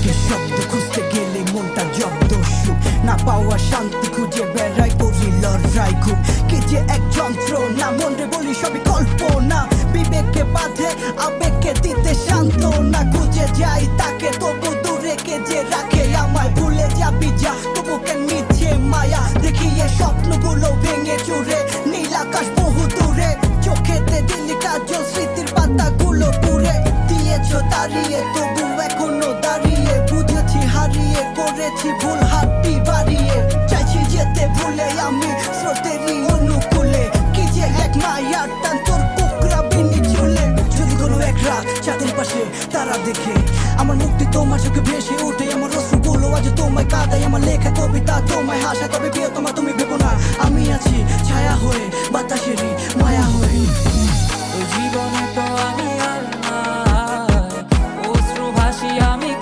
সুখের শব্দ খুঁজতে গেলে মনটা জব্দ সুখ না পাওয়া শান্তি খুঁজে বেড়াই করি লড়াই খুব কি যে এক যন্ত্রণা মনে বলি সবই কল্পনা বিবেককে বাঁধে আবেগকে দিতে শান্ত না খুঁজে যাই তাকে তবু দূরে কে যে রাখে আমায় ভুলে যাবি যা তবু কেন মিছে মায়া দেখিয়ে স্বপ্নগুলো ভেঙে চুরে নীল আকাশ বহু দূরে চোখেতে দিলি কাজল স্মৃতির পাতাগুলো পুড়ে দিয়েছ তাড়িয়ে তবু এখনো দাঁড়িয়ে বুঝেছি হারিয়ে করেছি ভুল হাতটি বাড়িয়ে চাইছি যেতে ভুলে আমি স্রোতেরই অনুকূলে কি যে এক মায়ার টান তোর কুকরা বিনি চুলে যদি কোনো এক রাত চাঁদের পাশে তারা দেখে আমার মুক্তি তোমার চোখে ভেসে ওঠে আমার রসগুলো আজ তোমায় কাঁদাই আমার লেখা কবিতা তোমায় হাসা তবে প্রিয় তোমার তুমি ভেবো না আমি আছি ছায়া হয়ে বাতাসেরই মায়া হয়ে জীবনে তো আমি আর না